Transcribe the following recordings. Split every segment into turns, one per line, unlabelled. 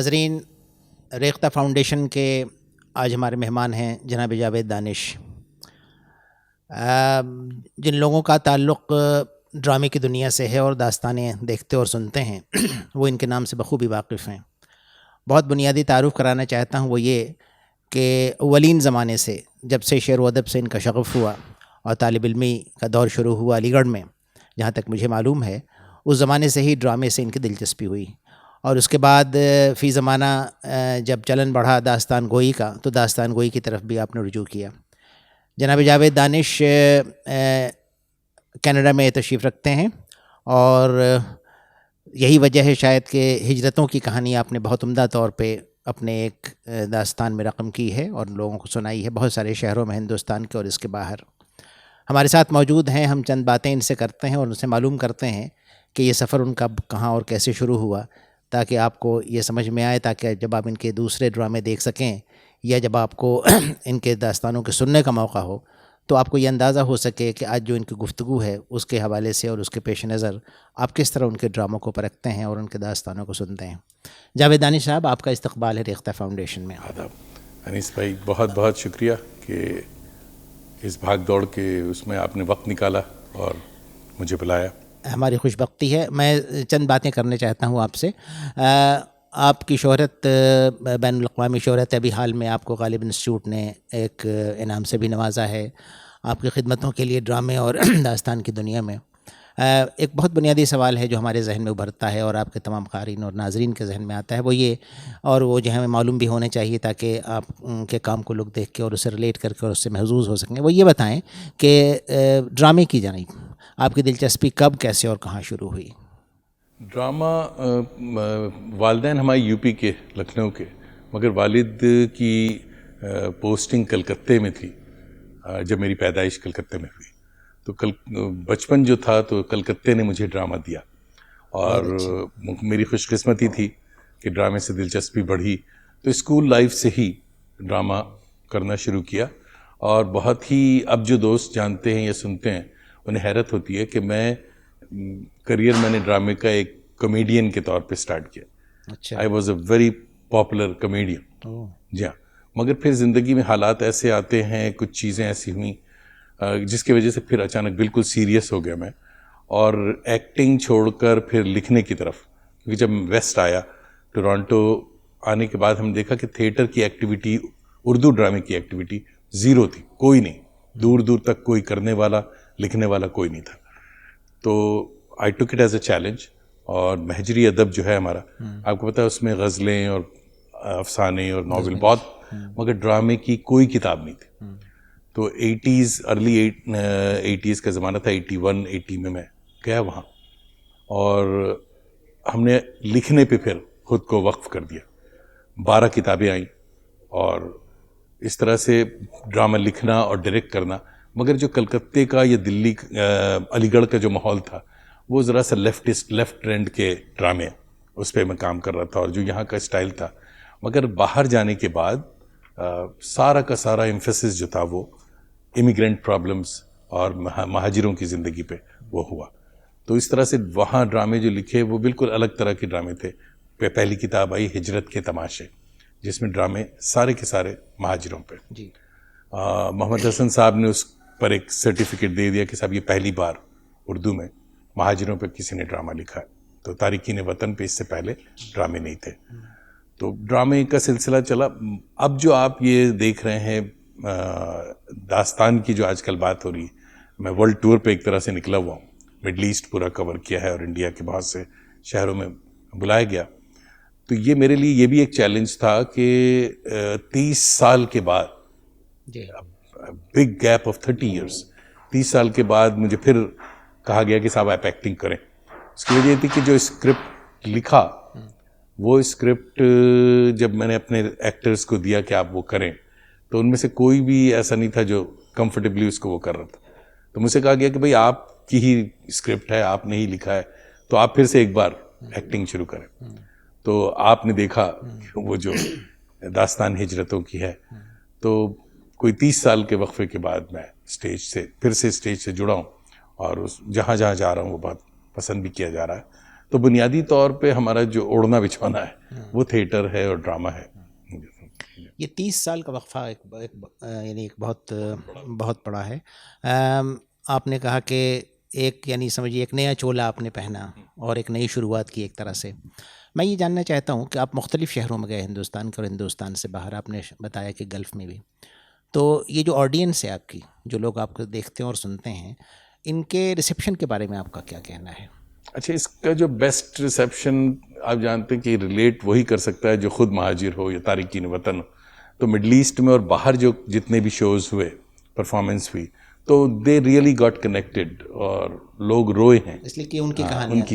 ناظرین، ریختہ فاؤنڈیشن کے آج ہمارے مہمان ہیں جناب جاوید دانش. جن لوگوں کا تعلق ڈرامے کی دنیا سے ہے اور داستانیں دیکھتے اور سنتے ہیں وہ ان کے نام سے بخوبی واقف ہیں. بہت بنیادی تعارف کرانا چاہتا ہوں، وہ یہ کہ اولین زمانے سے جب سے شعر و ادب سے ان کا شغف ہوا اور طالب علمی کا دور شروع ہوا علی گڑھ میں، جہاں تک مجھے معلوم ہے اس زمانے سے ہی ڈرامے سے ان کی دلچسپی ہوئی. اور اس کے بعد فی زمانہ جب چلن بڑھا داستان گوئی کا، تو داستان گوئی کی طرف بھی آپ نے رجوع کیا. جناب جاوید دانش کینیڈا میں تشریف رکھتے ہیں، اور یہی وجہ ہے شاید کہ ہجرتوں کی کہانی آپ نے بہت عمدہ طور پہ اپنے ایک داستان میں رقم کی ہے اور لوگوں کو سنائی ہے بہت سارے شہروں میں ہندوستان کے اور اس کے باہر. ہمارے ساتھ موجود ہیں، ہم چند باتیں ان سے کرتے ہیں اور ان سے معلوم کرتے ہیں کہ یہ سفر ان کا کہاں اور کیسے شروع ہوا، تاکہ آپ کو یہ سمجھ میں آئے، تاکہ جب آپ ان کے دوسرے ڈرامے دیکھ سکیں یا جب آپ کو ان کے داستانوں کے سننے کا موقع ہو تو آپ کو یہ اندازہ ہو سکے کہ آج جو ان کی گفتگو ہے اس کے حوالے سے اور اس کے پیش نظر آپ کس طرح ان کے ڈراموں کو پرکھتے ہیں اور ان کے داستانوں کو سنتے ہیں. جاوید دانش صاحب، آپ کا استقبال ہے ریختہ فاؤنڈیشن میں.
آداب انیس بھائی، بہت بہت شکریہ کہ اس بھاگ دوڑ کے اس میں آپ نے وقت نکالا اور مجھے بلایا.
ہماری خوش بختی ہے. میں چند باتیں کرنے چاہتا ہوں آپ سے. آپ کی شہرت بین الاقوامی شہرت ہے. ابھی حال میں آپ کو غالب انسٹیٹیوٹ نے ایک انعام سے بھی نوازا ہے آپ کی خدمتوں کے لیے ڈرامے اور داستان کی دنیا میں. ایک بہت بنیادی سوال ہے جو ہمارے ذہن میں ابھرتا ہے اور آپ کے تمام قارئین اور ناظرین کے ذہن میں آتا ہے، وہ یہ، اور وہ جو ہمیں معلوم بھی ہونے چاہیے تاکہ آپ کے کام کو لوگ دیکھ کے اور اسے ریلیٹ کر کے اور اس سے محظوظ ہو سکیں. وہ یہ بتائیں کہ ڈرامے کی جانب آپ کی دلچسپی کب، کیسے اور کہاں شروع ہوئی؟
ڈرامہ والدین ہمارے یو پی کے، لکھنؤ کے، مگر والد کی پوسٹنگ کلکتے میں تھی جب میری پیدائش کلکتے میں ہوئی. تو بچپن جو تھا تو کلکتے نے مجھے ڈرامہ دیا، اور میری خوش قسمتی تھی کہ ڈرامے سے دلچسپی بڑھی. تو اسکول لائف سے ہی ڈرامہ کرنا شروع کیا، اور بہت ہی اب جو دوست جانتے ہیں یا سنتے ہیں انہیں حیرت ہوتی ہے کہ کریئر میں نے ڈرامے کا ایک کمیڈین کے طور پہ سٹارٹ کیا. I was a very popular comedian. جی ہاں، مگر پھر زندگی میں حالات ایسے آتے ہیں، کچھ چیزیں ایسی ہوئیں جس کی وجہ سے پھر اچانک بالکل سیریس ہو گیا میں، اور ایکٹنگ چھوڑ کر پھر لکھنے کی طرف. کیونکہ جب ویسٹ آیا، ٹورانٹو آنے کے بعد ہم دیکھا کہ تھیٹر کی ایکٹیویٹی، اردو ڈرامے کی ایکٹیویٹی زیرو تھی، کوئی نہیں، دور دور تک کوئی کرنے والا لکھنے والا کوئی نہیں تھا. تو I took it as a challenge. اور مہجری ادب جو ہے ہمارا، آپ کو پتہ ہے اس میں غزلیں اور افسانے اور ناول بہت، مگر ڈرامے کی کوئی کتاب نہیں تھی. تو ارلی ایٹیز کا زمانہ تھا، 81-80 میں گیا وہاں، اور ہم نے لکھنے پہ پھر خود کو وقف کر دیا. 12 کتابیں آئیں، اور اس طرح سے ڈرامہ لکھنا اور ڈائریکٹ کرنا. مگر جو کلکتے کا یا دلی علی گڑھ کا جو ماحول تھا وہ ذرا سا لیفٹ ٹرینڈ کے ڈرامے، اس پہ میں کام کر رہا تھا، اور جو یہاں کا اسٹائل تھا. مگر باہر جانے کے بعد سارا کا سارا ایمفیسس جو تھا وہ امیگرینٹ پرابلمز اور مہاجروں کی زندگی پہ وہ ہوا. تو اس طرح سے وہاں ڈرامے جو لکھے وہ بالکل الگ طرح کے ڈرامے تھے. پہلی کتاب آئی ہجرت کے تماشے، جس میں ڈرامے سارے کے سارے مہاجروں پہ. محمد حسن صاحب نے اس پر ایک سرٹیفکیٹ دے دیا کہ صاحب یہ پہلی بار اردو میں مہاجروں پہ کسی نے ڈرامہ لکھا ہے. تو تارکین وطن پہ اس سے پہلے ڈرامے نہیں تھے. تو ڈرامے کا سلسلہ چلا. اب جو آپ یہ دیکھ رہے ہیں داستان کی جو آج کل بات ہو رہی ہے، میں ورلڈ ٹور پہ ایک طرح سے نکلا ہوا ہوں. مڈل ایسٹ پورا کور کیا ہے اور انڈیا کے بہت سے شہروں میں بلایا گیا. تو یہ میرے لیے یہ بھی ایک چیلنج تھا کہ 30 سال کے بعد، بگ گیپ آف 30 ایئرس، 30 سال کے بعد مجھے پھر کہا گیا کہ صاحب آپ ایکٹنگ کریں. اس کی وجہ یہ تھی کہ جو اسکرپٹ لکھا، وہ اسکرپٹ جب میں نے اپنے ایکٹرز کو دیا کہ آپ وہ کریں، تو ان میں سے کوئی بھی ایسا نہیں تھا جو کمفرٹیبلی اس کو وہ کر رہا تھا. تو مجھ سے کہا گیا کہ بھئی آپ کی ہی اسکرپٹ ہے، آپ نے ہی لکھا ہے، تو آپ پھر سے ایک بار ایکٹنگ شروع کریں. تو آپ نے دیکھا کہ وہ جو داستان ہجرتوں کی ہے، تو کوئی 30 سال کے وقفے کے بعد میں اسٹیج سے جڑا ہوں، اور جہاں جہاں جا رہا ہوں وہ بہت پسند بھی کیا جا رہا ہے. تو بنیادی طور پہ ہمارا جو اوڑھنا بچھونا ہے وہ تھیٹر ہے اور ڈرامہ ہے.
یہ 30 سال کا وقفہ یعنی ایک بہت بڑا ہے. آپ نے کہا کہ ایک یعنی سمجھیے ایک نیا چولا آپ نے پہنا اور ایک نئی شروعات کی ایک طرح سے. میں یہ جاننا چاہتا ہوں کہ آپ مختلف شہروں میں گئے ہندوستان کے اور ہندوستان سے باہر، آپ نے بتایا کہ گلف میں بھی. تو یہ جو آڈینس ہے آپ کی، جو لوگ آپ کو دیکھتے ہیں اور سنتے ہیں، ان کے ریسیپشن کے بارے میں آپ کا کیا کہنا ہے؟
اچھا، اس کا جو بیسٹ ریسیپشن آپ جانتے ہیں کہ ریلیٹ وہی کر سکتا ہے جو خود مہاجر ہو یا تارکین وطن ہو. تو مڈل ایسٹ میں اور باہر جو جتنے بھی شوز ہوئے، پرفارمنس ہوئی، تو دے ریئلی گاٹ کنیکٹڈ اور لوگ روئے ہیں،
اس لیے کہ ان کی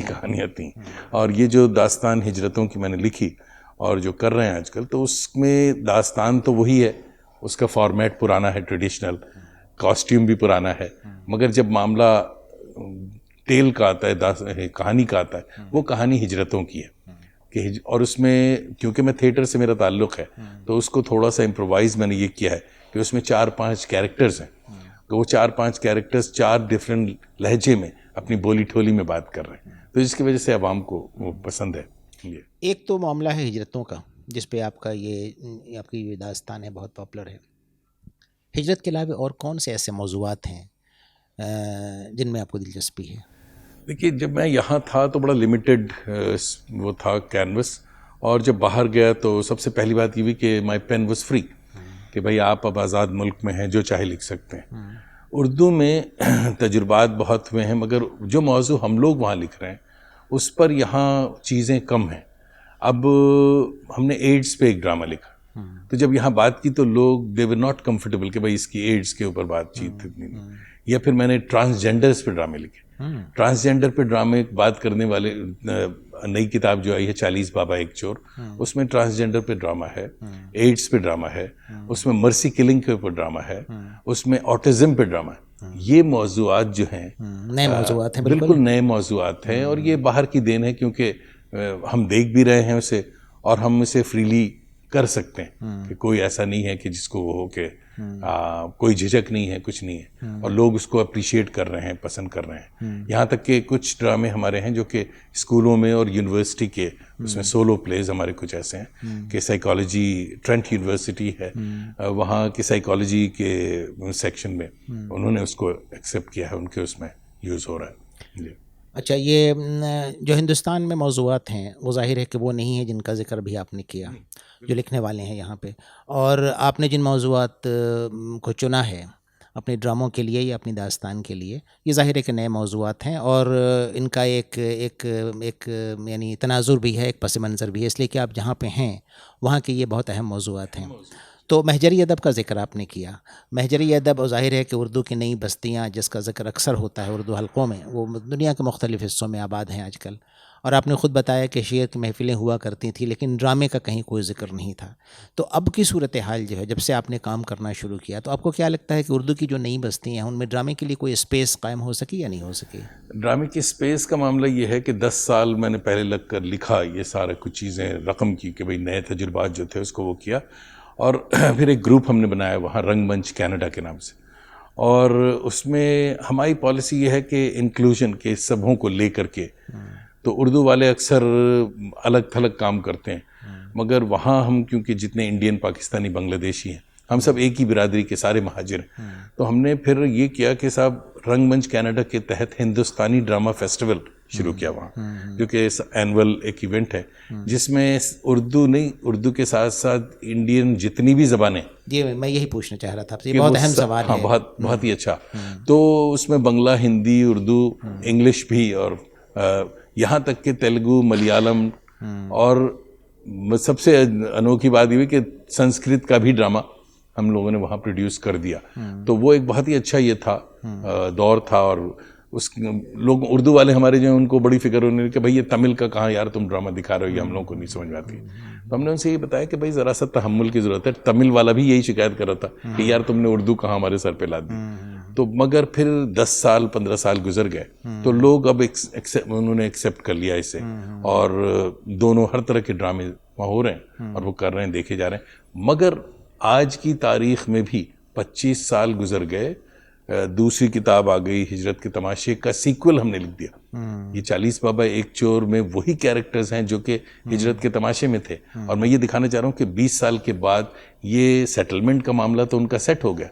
کہانیاں تھیں. اور یہ جو داستان ہجرتوں کی میں نے لکھی اور جو کر رہے ہیں آج کل، تو اس میں داستان تو وہی ہے، اس کا فارمیٹ پرانا ہے، ٹریڈیشنل، کاسٹیوم بھی پرانا ہے، مگر جب معاملہ ٹیل کا آتا ہے، کہانی کا آتا ہے، وہ کہانی ہجرتوں کی ہے. اور اس میں کیونکہ میں تھیٹر سے میرا تعلق ہے، تو اس کو تھوڑا سا امپرووائز میں نے یہ کیا ہے کہ اس میں 4-5 کیریکٹرز ہیں. تو وہ 4-5 کیریکٹرز 4 ڈفرینٹ لہجے میں اپنی بولی ٹھولی میں بات کر رہے ہیں، تو جس کی وجہ سے عوام کو وہ پسند ہے.
ایک تو معاملہ ہے ہجرتوں کا، جس پہ آپ کی یہ داستان ہے، بہت پاپولر ہے. ہجرت کے علاوہ اور کون سے ایسے موضوعات ہیں جن میں آپ کو دلچسپی ہے؟
دیکھیے، جب میں یہاں تھا تو بڑا لمیٹڈ وہ تھا کینوس، اور جب باہر گیا تو سب سے پہلی بات یہ ہوئی کہ مائی پین واز فری، کہ بھائی آپ اب آزاد ملک میں ہیں، جو چاہے لکھ سکتے ہیں. اردو میں تجربات بہت ہوئے ہیں، مگر جو موضوع ہم لوگ وہاں لکھ رہے ہیں اس پر یہاں چیزیں کم ہیں. اب ہم نے ایڈز پہ ایک ڈرامہ لکھا، تو جب یہاں بات کی تو لوگ دے ور ناٹ کمفرٹیبل کہ بھائی اس کی ایڈز کے اوپر بات چیت اتنی نہیں. یا پھر میں نے ٹرانسجینڈرز پہ ڈرامے لکھے. ٹرانسجینڈر پہ ڈرامے بات کرنے والے نئی کتاب جو آئی ہے 40 بابا ایک چور، اس میں ٹرانسجینڈر پہ ڈرامہ ہے، ایڈز پہ ڈرامہ ہے، اس میں مرسی کلنگ کے اوپر ڈرامہ ہے، اس میں آٹزم پہ ڈرامہ ہے. یہ موضوعات جو ہیں
نئے موضوعات ہیں،
بالکل نئے موضوعات ہیں، اور یہ باہر کی دین ہے، کیونکہ ہم دیکھ بھی رہے ہیں اسے اور ہم اسے فریلی کر سکتے ہیں کہ کوئی ایسا نہیں ہے کہ جس کو وہ ہو کہ کوئی جھجک نہیں ہے، کچھ نہیں ہے، اور لوگ اس کو اپریشیٹ کر رہے ہیں، پسند کر رہے ہیں. یہاں تک کہ کچھ ڈرامے ہمارے ہیں جو کہ اسکولوں میں اور یونیورسٹی کے اس میں سولو پلیز ہمارے کچھ ایسے ہیں کہ سائیکالوجی، ٹرینٹ یونیورسٹی ہے، وہاں کی سائیکالوجی کے سیکشن میں انہوں نے اس کو ایکسیپٹ کیا ہے، ان کے اس میں یوز ہو رہا ہے.
اچھا، یہ جو ہندوستان میں موضوعات ہیں وہ ظاہر ہے کہ وہ نہیں ہیں جن کا ذکر بھی آپ نے کیا، جو لکھنے والے ہیں یہاں پہ، اور آپ نے جن موضوعات کو چنا ہے اپنے ڈراموں کے لیے یا اپنی داستان کے لیے، یہ ظاہر ہے کہ نئے موضوعات ہیں، اور ان کا ایک یعنی تناظر بھی ہے، ایک پس منظر بھی ہے، اس لیے کہ آپ جہاں پہ ہیں وہاں کے یہ بہت اہم موضوعات ہیں. تو محجری ادب کا ذکر آپ نے کیا. محجری ادب، اور ظاہر ہے کہ اردو کی نئی بستیاں جس کا ذکر اکثر ہوتا ہے اردو حلقوں میں، وہ دنیا کے مختلف حصوں میں آباد ہیں آج کل. اور آپ نے خود بتایا کہ شعر کی محفلیں ہوا کرتی تھیں لیکن ڈرامے کا کہیں کوئی ذکر نہیں تھا. تو اب کی صورتحال جو ہے، جب سے آپ نے کام کرنا شروع کیا، تو آپ کو کیا لگتا ہے کہ اردو کی جو نئی بستیاں ہیں ان میں ڈرامے کے لیے کوئی اسپیس قائم ہو سکی یا نہیں ہو سکی؟
ڈرامے کی اسپیس کا معاملہ یہ ہے کہ 10 سال میں نے پہلے لگ کر لکھا یہ سارا کچھ چیزیں رقم کی کہ بھئی نئے تجربات جو تھے اس کو وہ کیا، اور پھر ایک گروپ ہم نے بنایا وہاں، رنگ منچ کینیڈا کے نام سے. اور اس میں ہماری پالیسی یہ ہے کہ انکلوژن کے سبوں کو لے کر کے، تو اردو والے اکثر الگ تھلگ کام کرتے ہیں، مگر وہاں ہم کیونکہ جتنے انڈین، پاکستانی، بنگلہ دیشی ہیں، ہم سب ایک ہی برادری کے سارے مہاجر ہیں. تو ہم نے پھر یہ کیا کہ صاحب رنگ منچ کینیڈا کے تحت ہندوستانی ڈرامہ فیسٹیول شروع کیا وہاں، جو کہ اینول ایک ایونٹ ہے جس میں اردو نہیں، اردو کے ساتھ ساتھ انڈین جتنی بھی زبانیں.
جی، میں یہی پوچھنا چاہ رہا تھا، یہ بہت اہم سوال ہے.
بہت ہی اچھا. تو اس میں بنگلہ، ہندی، اردو، انگلش بھی، اور یہاں تک کہ تیلگو، ملیالم، اور سب سے انوکھی بات یہ کہ سنسکرت کا بھی ڈرامہ ہم لوگوں نے وہاں پروڈیوس کر دیا. تو وہ ایک بہت ہی اچھا یہ تھا دور تھا. اور اس لوگ اردو والے ہمارے جو ہیں ان کو بڑی فکر ہونے لگی کہ بھائی یہ تمل کا کہاں یار تم ڈرامہ دکھا رہے ہو، یہ ہم لوگوں کو نہیں سمجھ میں آتی. تو ہم نے ان سے یہ بتایا کہ بھائی ذرا سا تحمل کی ضرورت ہے. تمل والا بھی یہی شکایت کر رہا تھا کہ یار تم نے اردو کہاں ہمارے سر پہ لاد دی. تو مگر پھر 10 سال 15 سال گزر گئے تو لوگ اب انہوں نے ایکسیپٹ کر لیا اسے، اور دونوں ہر طرح کے ڈرامے وہاں ہو رہے ہیں اور وہ کر رہے ہیں، دیکھے جا رہے ہیں. مگر آج کی تاریخ میں بھی 25 سال گزر گئے، دوسری کتاب آ گئی ہجرت کے تماشے کا سیکول ہم نے لکھ دیا. یہ 40 بابا ایک چور میں وہی کیریکٹرز ہیں جو کہ ہجرت کے تماشے میں تھے, اور میں یہ دکھانا چاہ رہا ہوں کہ 20 سال کے بعد یہ سیٹلمنٹ کا معاملہ تو ان کا سیٹ ہو گیا,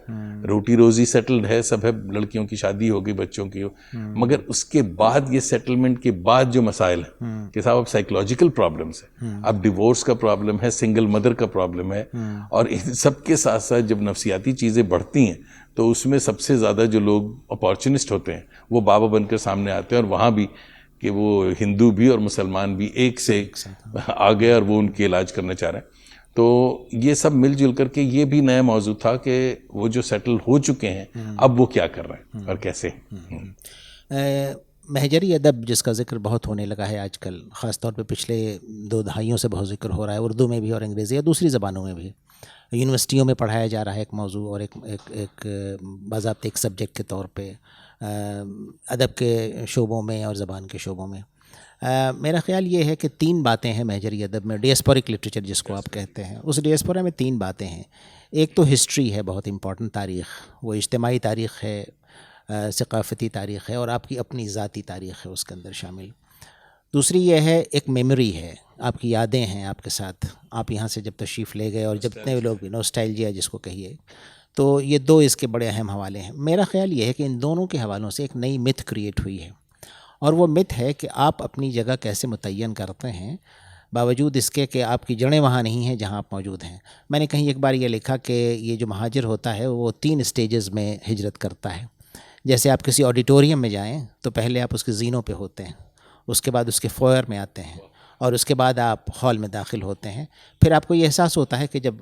روٹی روزی سیٹلڈ ہے, سب ہے, لڑکیوں کی شادی ہو گئی, بچوں کی, مگر اس کے بعد یہ سیٹلمنٹ کے بعد جو مسائل ہیں کہ صاحب اب سائیکولوجیکل پرابلمس ہیں, اب ڈیورس کا پرابلم ہے, سنگل مدر کا پرابلم ہے, اور ان سب کے ساتھ ساتھ جب نفسیاتی چیزیں بڑھتی ہیں تو اس میں سب سے زیادہ جو لوگ اپارچونسٹ ہوتے ہیں وہ بابا بن کر سامنے آتے ہیں, اور وہاں بھی کہ وہ ہندو بھی اور مسلمان بھی ایک سے آ گئے اور وہ ان کے علاج کرنا چاہ رہے ہیں. تو یہ سب مل جل کر کے یہ بھی نیا موضوع تھا کہ وہ جو سیٹل ہو چکے ہیں اب وہ کیا کر رہے ہیں اور کیسے.
محجری ادب جس کا ذکر بہت ہونے لگا ہے آج کل, خاص طور پہ پچھلے 2 دہائیوں سے بہت ذکر ہو رہا ہے, اردو میں بھی اور انگریزی یا دوسری زبانوں میں بھی. یونیورسٹیوں میں پڑھایا جا رہا ہے ایک موضوع, اور ایک باضابطہ ایک سبجیکٹ کے طور پہ ادب کے شعبوں میں اور زبان کے شعبوں میں. میرا خیال یہ ہے کہ 3 باتیں ہیں محجری ادب میں, ڈیاسپورک لٹریچر جس کو آپ کہتے ہیں. اس ڈیاسپورا میں 3 باتیں ہیں. ایک تو ہسٹری ہے, بہت امپورٹنٹ تاریخ, وہ اجتماعی تاریخ ہے, ثقافتی تاریخ ہے, اور آپ کی اپنی ذاتی تاریخ ہے اس کے اندر شامل. دوسری یہ ہے ایک میموری ہے, آپ کی یادیں ہیں آپ کے ساتھ, آپ یہاں سے جب تشریف لے گئے, اور جتنے لوگ بھی نوسٹیلجیا جس کو کہیے, تو یہ 2 اس کے بڑے اہم حوالے ہیں. میرا خیال یہ ہے کہ ان دونوں کے حوالوں سے ایک نئی متھ کریٹ ہوئی ہے, اور وہ متھ ہے کہ آپ اپنی جگہ کیسے متعین کرتے ہیں باوجود اس کے کہ آپ کی جڑیں وہاں نہیں ہیں جہاں آپ موجود ہیں. میں نے کہیں ایک بار یہ لکھا کہ یہ جو مہاجر ہوتا ہے وہ 3 اسٹیجز میں ہجرت کرتا ہے. جیسے آپ کسی آڈیٹوریم میں جائیں تو پہلے آپ اس کے زینوں پہ ہوتے ہیں, اس کے بعد اس کے فوئر میں آتے ہیں, اور اس کے بعد آپ ہال میں داخل ہوتے ہیں. پھر آپ کو یہ احساس ہوتا ہے کہ جب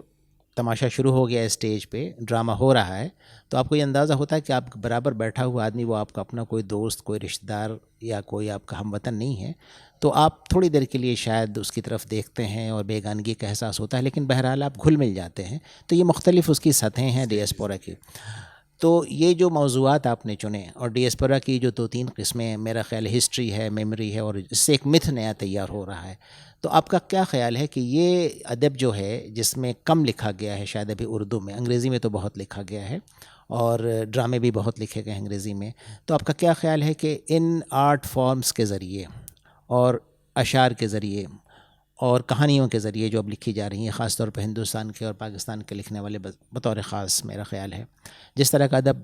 تماشا شروع ہو گیا اسٹیج پہ, ڈرامہ ہو رہا ہے, تو آپ کو یہ اندازہ ہوتا ہے کہ آپ برابر بیٹھا ہوا آدمی وہ آپ کا اپنا کوئی دوست, کوئی رشتہ دار یا کوئی آپ کا ہم وطن نہیں ہے. تو آپ تھوڑی دیر کے لیے شاید اس کی طرف دیکھتے ہیں اور بیگانگی کا احساس ہوتا ہے, لیکن بہرحال آپ گھل مل جاتے ہیں. تو یہ مختلف اس کی سطحیں ہیں ڈیاسپورا کی. تو یہ جو موضوعات آپ نے چنے, اور ڈیاسپورا کی جو 2-3 قسمیں, میرا خیال ہسٹری ہے, میموری ہے, اور اس سے ایک متھ نیا تیار ہو رہا ہے. تو آپ کا کیا خیال ہے کہ یہ ادب جو ہے جس میں کم لکھا گیا ہے شاید ابھی اردو میں, انگریزی میں تو بہت لکھا گیا ہے, اور ڈرامے بھی بہت لکھے گئے ہیں انگریزی میں, تو آپ کا کیا خیال ہے کہ ان آرٹ فارمز کے ذریعے اور اشعار کے ذریعے اور کہانیوں کے ذریعے جو اب لکھی جا رہی ہیں, خاص طور پہ ہندوستان کے اور پاکستان کے لکھنے والے بطور خاص میرا خیال ہے, جس طرح کا ادب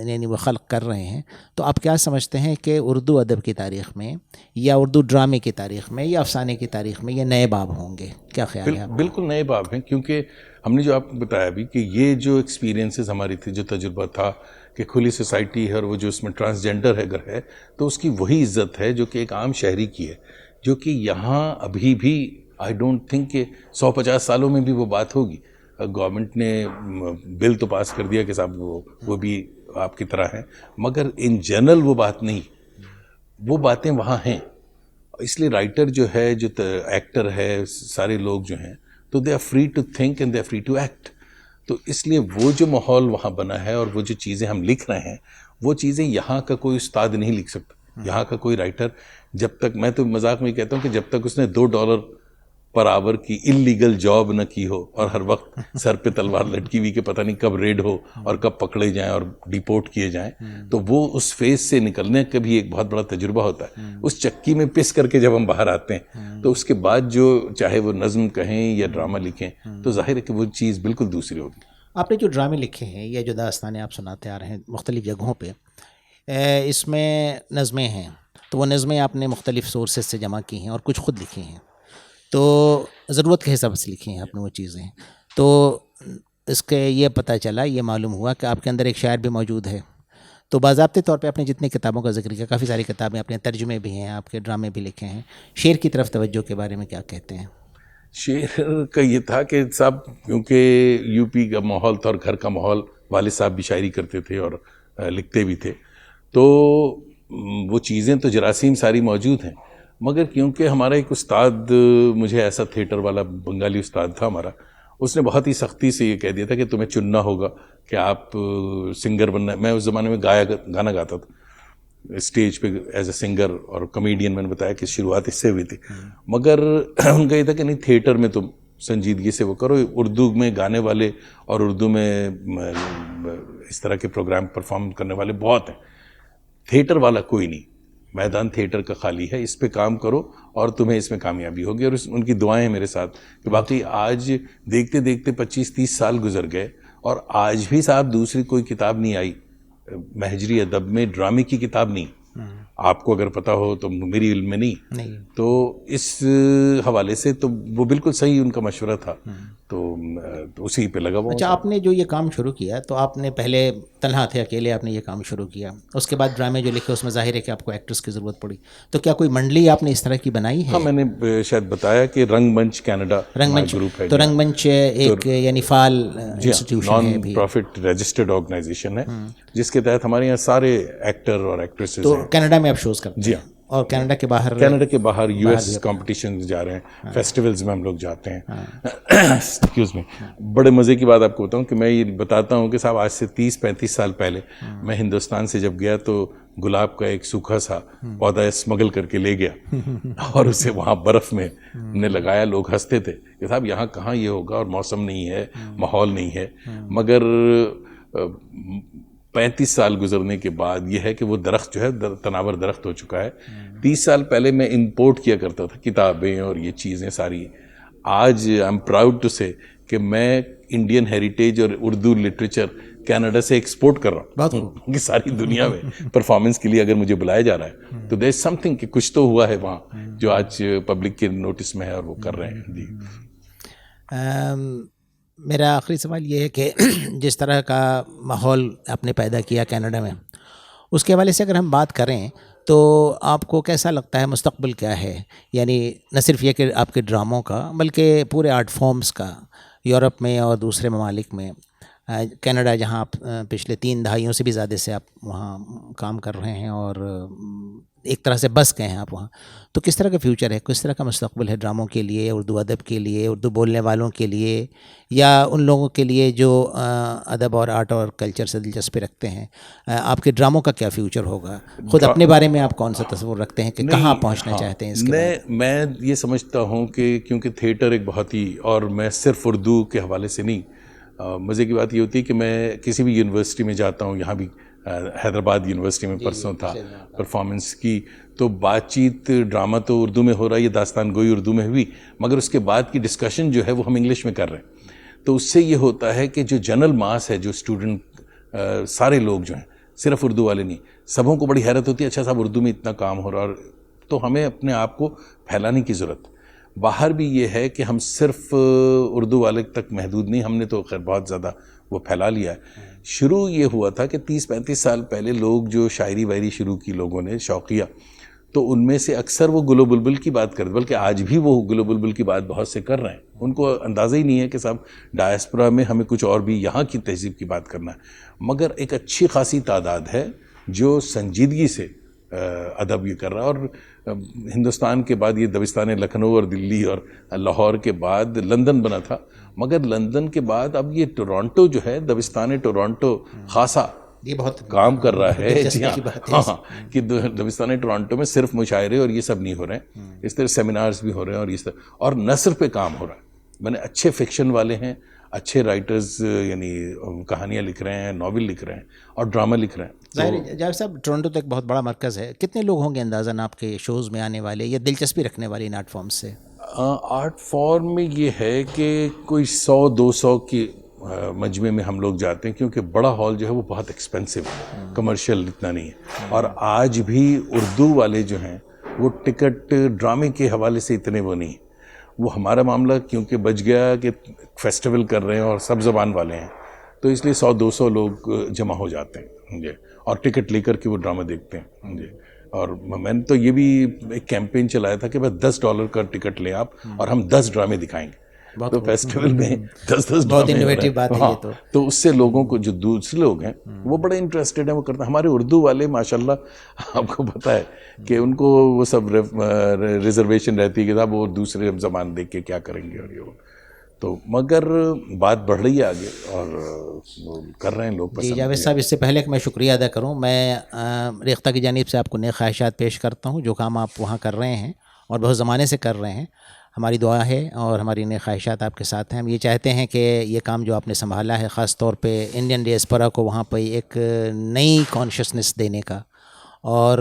یعنی وہ خلق کر رہے ہیں, تو آپ کیا سمجھتے ہیں کہ اردو ادب کی تاریخ میں یا اردو ڈرامے کی تاریخ میں یا افسانے کی تاریخ میں یہ نئے باب ہوں گے؟ کیا خیال ہے آپ؟
بالکل نئے باب ہیں, کیونکہ ہم نے جو آپ کو بتایا بھی کہ یہ جو ایکسپیرینسز ہماری تھی, جو تجربہ تھا کہ کھلی سوسائٹی ہے, اور وہ جو اس میں ٹرانسجینڈر ہے اگر ہے تو اس کی وہی عزت ہے جو کہ ایک عام شہری کی ہے, جو کہ یہاں ابھی بھی آئی ڈونٹ تھنک کہ 150 سالوں میں بھی وہ بات ہوگی. گورنمنٹ نے بل تو پاس کر دیا کہ صاحب وہ بھی آپ کی طرح ہیں, مگر ان جنرل وہ بات نہیں, وہ باتیں وہاں ہیں. اس لیے رائٹر جو ہے, جو ایکٹر ہے, سارے لوگ جو ہیں, تو they are free to think and they are free to act. تو اس لیے وہ جو ماحول وہاں بنا ہے اور وہ جو چیزیں ہم لکھ رہے ہیں, وہ چیزیں یہاں کا کوئی استاد نہیں لکھ سکتا, یہاں کا کوئی رائٹر. جب تک, میں تو مذاق میں کہتا ہوں کہ جب تک اس نے $2 پر آور کی انلیگل جاب نہ کی ہو, اور ہر وقت سر پہ تلوار لٹکی ہوئی کہ پتہ نہیں کب ریڈ ہو اور کب پکڑے جائیں اور ڈیپورٹ کیے جائیں, تو وہ اس فیز سے نکلنے کا بھی ایک بہت بڑا تجربہ ہوتا ہے. اس چکی میں پس کر کے جب ہم باہر آتے ہیں تو اس کے بعد جو چاہے وہ نظم کہیں یا ڈرامہ لکھیں, تو ظاہر ہے کہ وہ چیز بالکل دوسری ہوگی.
آپ نے جو ڈرامے لکھے ہیں یا جو داستانیں آپ سناتے آ رہے ہیں مختلف جگہوں پہ, اس میں نظمیں ہیں, تو وہ نظمیں آپ نے مختلف سورسز سے جمع کی ہیں اور کچھ خود لکھی ہیں, تو ضرورت کے حساب سے لکھی ہیں آپ نے وہ چیزیں. تو اس کے یہ پتہ چلا, یہ معلوم ہوا کہ آپ کے اندر ایک شاعر بھی موجود ہے. تو باضابطے طور پہ آپ نے جتنی کتابوں کا ذکر کیا, کافی ساری کتابیں, اپنے ترجمے بھی ہیں, آپ کے ڈرامے بھی لکھے ہیں. شعر کی طرف توجہ کے بارے میں کیا کہتے ہیں؟
شعر کا یہ تھا کہ صاحب کیونکہ یو پی کا ماحول تھا اور گھر کا ماحول, والد صاحب بھی شاعری کرتے تھے اور لکھتے بھی تھے, تو وہ چیزیں تو جراثیم ساری موجود ہیں. مگر کیونکہ ہمارا ایک استاد, مجھے ایسا تھیٹر والا بنگالی استاد تھا ہمارا, اس نے بہت ہی سختی سے یہ کہہ دیا تھا کہ تمہیں چننا ہوگا کہ آپ سنگر بننا. میں اس زمانے میں گانا گاتا تھا اسٹیج پہ ایز اے سنگر اور کمیڈین. میں نے بتایا کہ شروعات اس سے ہوئی تھی, مگر ان کا یہ تھا کہ نہیں, تھیٹر میں تم سنجیدگی سے وہ کرو. اردو میں گانے والے اور اردو میں اس طرح کے پروگرام پرفارم کرنے والے بہت ہیں, تھیٹر والا کوئی نہیں. میدان تھیٹر کا خالی ہے, اس پہ کام کرو اور تمہیں اس میں کامیابی ہوگی. اور ان کی دعائیں ہیں میرے ساتھ کہ باقی آج دیکھتے دیکھتے 25-30 سال گزر گئے اور آج بھی صاحب دوسری کوئی کتاب نہیں آئی مہجری ادب میں, ڈرامے کی کتاب نہیں. آپ کو اگر پتہ ہو تو, میری علم میں نہیں. تو اس حوالے سے تو وہ بالکل صحیح ان کا مشورہ تھا, تو اسی پہ لگا ہوا.
اچھا, آپ نے جو یہ کام شروع کیا تو آپ نے پہلے تنہا تھے, اکیلے آپ نے یہ کام شروع کیا, اس کے بعد ڈرامے جو لکھے اس میں ظاہر ہے کہ آپ کو ایکٹرس کی ضرورت پڑی, تو کیا کوئی منڈلی آپ نے اس طرح کی بنائی ہے؟
ہاں, میں نے شاید بتایا کہ رنگ منچ کینیڈا
رنگ منچ
گروپ ہے.
تو رنگ منچ ایک یعنی فعال انسٹیٹیوشن ہے,
نان پروفٹ رجسٹرڈ آرگنائزیشن ہے جس کے تحت ہمارے یہاں سارے ایکٹر اور ایکٹریسز
تو
ہیں.
کینیڈا میں آپ شوز کرتے ہیں؟
جی ہاں.
اور کینیڈا کے باہر؟
کینیڈا کے باہر یو ایس کمپٹیشن جا رہے ہیں, فیسٹیولز میں ہم لوگ جاتے ہیں. Excuse me. بڑے مزے کی بات آپ کو بتاؤں کہ میں یہ بتاتا ہوں کہ صاحب آج سے 30-35 سال پہلے میں ہندوستان سے جب گیا تو گلاب کا ایک سوکھا سا پودا اسمگل کر کے لے گیا اور اسے وہاں برف میں نے لگایا. لوگ ہنستے تھے کہ صاحب یہاں کہاں یہ ہوگا, اور موسم نہیں ہے, ماحول نہیں ہے. مگر 35 سال گزرنے کے بعد یہ ہے کہ وہ درخت جو ہے تناور درخت ہو چکا ہے. 30 سال پہلے میں امپورٹ کیا کرتا تھا کتابیں اور یہ چیزیں ساری. آج آئی ایم پراؤڈ ٹو سے کہ میں انڈین ہیریٹیج اور اردو لٹریچر کینیڈا سے ایکسپورٹ کر رہا ہوں کہ ساری دنیا میں پرفارمنس کے لیے اگر مجھے بلایا جا رہا ہے تو دیر از سم تھنگ کہ کچھ تو ہوا ہے وہاں جو آج پبلک کے نوٹس میں ہے اور وہ کر رہے ہیں. جی.
میرا آخری سوال یہ ہے کہ جس طرح کا ماحول آپ نے پیدا کیا کینیڈا میں, اس کے حوالے سے اگر ہم بات کریں تو آپ کو کیسا لگتا ہے مستقبل کیا ہے؟ یعنی نہ صرف یہ کہ آپ کے ڈراموں کا بلکہ پورے آرٹ فارمز کا, یورپ میں اور دوسرے ممالک میں, کینیڈا جہاں آپ پچھلے 3 دہائیوں سے بھی زیادہ سے آپ وہاں کام کر رہے ہیں اور ایک طرح سے بس گئے ہیں آپ وہاں, تو کس طرح کا فیوچر ہے, کس طرح کا مستقبل ہے ڈراموں کے لیے, اردو ادب کے لیے, اردو بولنے والوں کے لیے, یا ان لوگوں کے لیے جو ادب اور آرٹ اور کلچر سے دلچسپی رکھتے ہیں؟ آپ کے ڈراموں کا کیا فیوچر ہوگا؟ خود اپنے بارے میں آپ کون سا تصور رکھتے ہیں کہ کہاں پہنچنا چاہتے ہیں اس کے بعد؟
میں یہ سمجھتا ہوں کہ کیونکہ تھیٹر ایک بہت ہی, اور میں صرف اردو کے حوالے سے نہیں, مزے کی بات یہ ہوتی ہے کہ میں کسی بھی یونیورسٹی میں جاتا ہوں, یہاں بھی حیدرآباد یونیورسٹی میں پرسوں تھا پرفارمنس کی, تو بات چیت ڈرامہ تو اردو میں ہو رہا ہے, یہ داستان گوئی اردو میں ہوئی, مگر اس کے بعد کی ڈسکشن جو ہے وہ ہم انگلش میں کر رہے ہیں. تو اس سے یہ ہوتا ہے کہ جو جنرل ماس ہے, جو اسٹوڈنٹ سارے لوگ جو ہیں, صرف اردو والے نہیں, سبوں کو بڑی حیرت ہوتی ہے اچھا صاحب اردو میں اتنا کام ہو رہا, اور تو ہمیں اپنے آپ کو پھیلانے کی ضرورت. باہر بھی یہ ہے کہ ہم صرف اردو والے تک محدود نہیں, ہم نے تو خیر بہت زیادہ وہ پھیلا لیا ہے. شروع یہ ہوا تھا کہ 30-35 سال پہلے لوگ جو شاعری واعری شروع کی لوگوں نے شوقیہ, تو ان میں سے اکثر وہ گل و بلبل کی بات کرتے, بلکہ آج بھی وہ گل و بلبل کی بات بہت سے کر رہے ہیں. ان کو اندازہ ہی نہیں ہے کہ صاحب ڈائسپورا میں ہمیں کچھ اور بھی یہاں کی تہذیب کی بات کرنا ہے. مگر ایک اچھی خاصی تعداد ہے جو سنجیدگی سے ادب یہ کر رہا ہے. اور ہندوستان کے بعد یہ دبستان لکھنؤ اور دلی اور لاہور کے بعد لندن بنا تھا, مگر لندن کے بعد اب یہ ٹورانٹو جو ہے, دبستان ٹورانٹو خاصا
یہ بہت
کام کر رہا ہے. جی
ہاں,
کہ دبستان ٹورانٹو میں صرف مشاعرے اور یہ سب نہیں ہو رہے ہیں, اس طرح سیمینارز بھی ہو رہے ہیں, اور اس طرح اور نثر پہ کام ہو رہا ہے. میں نے اچھے فکشن والے ہیں, اچھے رائٹرز یعنی کہانیاں لکھ رہے ہیں, ناول لکھ رہے ہیں اور ڈرامہ لکھ رہے ہیں.
ظاہر جاوید صاحب ٹورنٹو تو ایک بہت بڑا مرکز ہے, کتنے لوگ ہوں گے اندازاً آپ کے شوز میں آنے والے یا دلچسپی رکھنے والے ان آرٹ فارم سے؟
آرٹ فارم میں یہ ہے کہ کوئی 100-200 کی مجمع میں ہم لوگ جاتے ہیں, کیونکہ بڑا ہال جو ہے وہ بہت ایکسپینسو ہے, کمرشل اتنا نہیں ہے. اور آج بھی اردو والے جو ہیں وہ ٹکٹ ڈرامے کے حوالے سے اتنے وہ نہیں ہیں. وہ ہمارا معاملہ کیونکہ بچ گیا کہ فیسٹیول کر رہے ہیں اور سب زبان والے ہیں, تو اس لیے 100-200 لوگ جمع ہو جاتے ہیں جی, اور ٹکٹ لے کر کے وہ ڈرامہ دیکھتے ہیں جی. اور میں نے تو یہ بھی ایک کیمپین چلایا تھا کہ بس $10 کا ٹکٹ لیں آپ اور ہم 10 ڈرامے دکھائیں گے. تو فیسٹیول میں 10
بہت انوویٹیو بات ہے یہ
تو اس سے لوگوں کو جو دوسرے لوگ ہیں وہ بڑے انٹرسٹڈ ہیں, وہ کرتے ہیں. ہمارے اردو والے ماشاءاللہ آپ کو پتہ ہے کہ ان کو وہ سب ریزرویشن رہتی ہے کہ صاحب وہ دوسرے زبان دیکھ کے کیا کریں گے, اور یہ تو مگر بات بڑھ رہی ہے آگے اور کر رہے ہیں لوگ پسند.
جی جاوید صاحب, اس سے پہلے کہ میں شکریہ ادا کروں, میں ریختہ کی جانب سے آپ کو نیک خواہشات پیش کرتا ہوں. جو کام آپ وہاں کر رہے ہیں اور بہت زمانے سے کر رہے ہیں, ہماری دعا ہے اور ہماری نئے خواہشات آپ کے ساتھ ہیں. ہم یہ چاہتے ہیں کہ یہ کام جو آپ نے سنبھالا ہے خاص طور پہ انڈین ڈیاسپورا کو وہاں پہ ایک نئی کانشیسنس دینے کا اور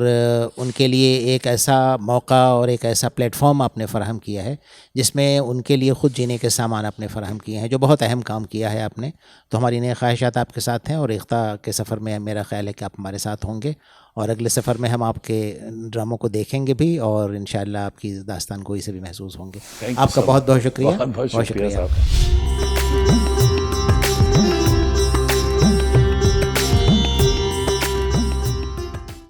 ان کے لیے ایک ایسا موقع اور ایک ایسا پلیٹ فارم آپ نے فراہم کیا ہے جس میں ان کے لیے خود جینے کے سامان آپ نے فراہم کیے ہیں, جو بہت اہم کام کیا ہے آپ نے. تو ہماری نئے خواہشات آپ کے ساتھ ہیں اور ریختہ کے سفر میں میرا خیال ہے کہ آپ ہمارے ساتھ ہوں گے اور اگلے سفر میں ہم آپ کے ڈراموں کو دیکھیں گے بھی اور انشاءاللہ آپ کی داستان گوئی سے بھی محسوس ہوں گے. آپ کا بہت بہت شکریہ.
بہت بہت شکریہ صاحب.